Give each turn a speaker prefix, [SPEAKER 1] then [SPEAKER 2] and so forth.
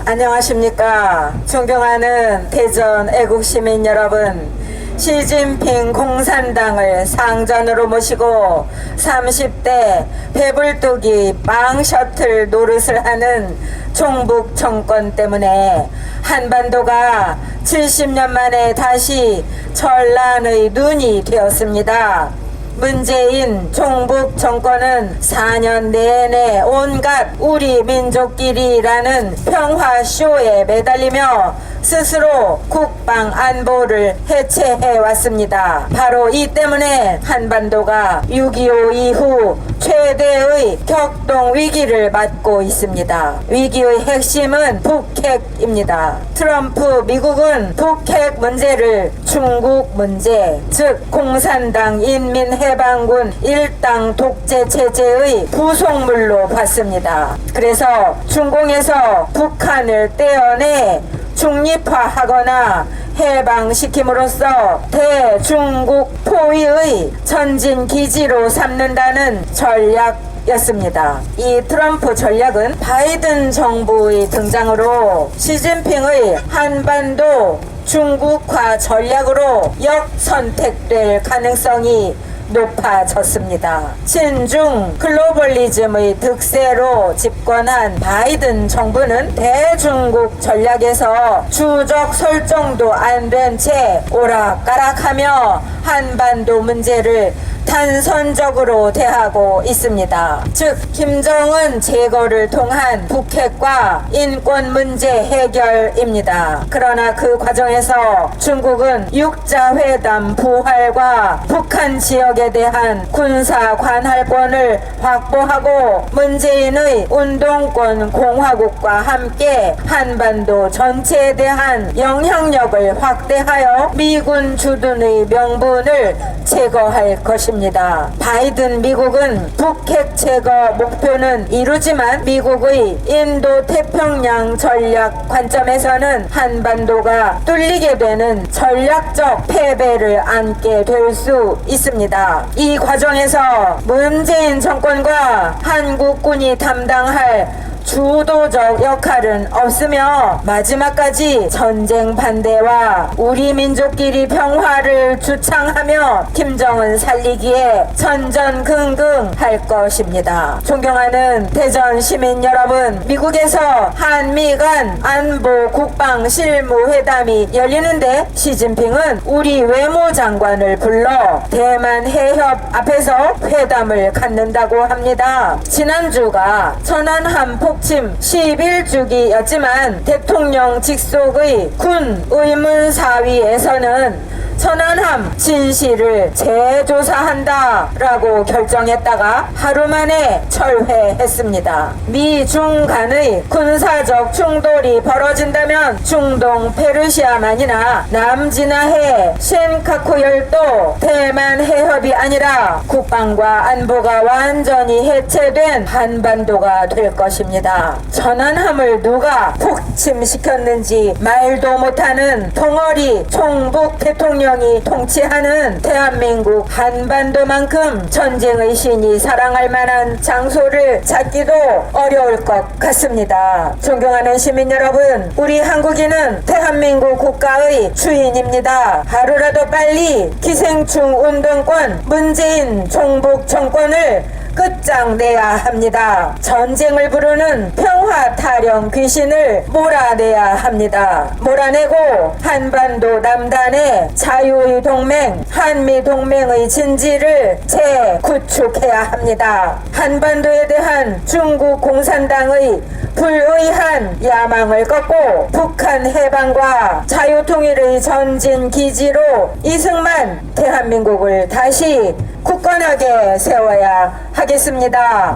[SPEAKER 1] 안녕하십니까. 존경하는 대전 애국시민 여러분, 시진핑 공산당을 상전으로 모시고 30대 배불뚝이 빵 셔틀 노릇을 하는 종북 정권 때문에 한반도가 70년 만에 다시 전란의 눈이 되었습니다. 문재인 종북 정권은 4년 내내 온갖 우리 민족끼리라는 평화쇼에 매달리며 스스로 국방 안보를 해체해 왔습니다. 바로 이 때문에 한반도가 6.25 이후 최대의 격동 위기를 맞고 있습니다. 위기의 핵심은 북핵입니다. 트럼프 미국은 북핵 문제를 중국 문제, 즉 공산당 인민해방군 일당 독재 체제의 부속물로 봤습니다. 그래서 중공에서 북한을 떼어내 중립화하거나 해방시킴으로써 대중국 포위의 전진기지로 삼는다는 전략이었습니다. 이 트럼프 전략은 바이든 정부의 등장으로 시진핑의 한반도 중국화 전략으로 역선택될 가능성이 높아졌습니다. 친중 글로벌리즘의 득세로 집권한 바이든 정부는 대중국 전략에서 주적 설정도 안 된 채 오락가락하며 한반도 문제를 단선적으로 대하고 있습니다. 즉 김정은 제거를 통한 북핵과 인권 문제 해결입니다. 그러나 그 과정에서 중국은 육자회담 부활과 북한 지역에 대한 군사 관할권을 확보하고 문재인의 운동권 공화국과 함께 한반도 전체에 대한 영향력을 확대하여 미군 주둔의 명분을 제거할 것입니다. 바이든 미국은 북핵 제거 목표는 이루지만 미국의 인도 태평양 전략 관점에서는 한반도가 뚫리게 되는 전략적 패배를 안게 될 수 있습니다. 이 과정에서 문재인 정권과 한국군이 담당할 주도적 역할은 없으며 마지막까지 전쟁 반대와 우리 민족끼리 평화를 주창하며 김정은 살리기에 전전긍긍할 것입니다. 존경하는 대전 시민 여러분, 미국에서 한미 간 안보 국방 실무회담이 열리는데 시진핑은 우리 외무장관을 불러 대만 해협 앞에서 회담을 갖는다고 합니다. 지난주가 천안함 폭침 11주기였지만 대통령 직속의 군 의문사위에서는 천안함 진실을 재조사한다 라고 결정했다가 하루 만에 철회했습니다. 미중 간의 군사적 충돌이 벌어진다면 중동 페르시아만이나 남진아해 센카쿠 열도 대만 해협이 아니라 국방과 안보가 완전히 해체된 한반도가 될 것입니다. 천안함을 누가 폭침시켰는지 말도 못하는 덩어리 총북 대통령이 통치하는 대한민국 한반도만큼 전쟁의 신이 사랑할 만한 장소를 찾기도 어려울 것 같습니다. 존경하는 시민 여러분, 우리 한국인은 대한민국 국가의 주인입니다. 하루라도 빨리 기생충 운동권 문재인 종북 정권을 끝장내야 합니다. 전쟁을 부르는 평화 타령 귀신을 몰아내야 합니다. 몰아내고 한반도 남단의 자유의 동맹, 한미 동맹의 진지를 재구축해야 합니다. 한반도에 대한 중국 공산당의 불의한 야망을 꺾고 북한 해방과 자유통일의 전진 기지로 이승만 대한민국을 다시 굳건하게 세워야 하겠습니다.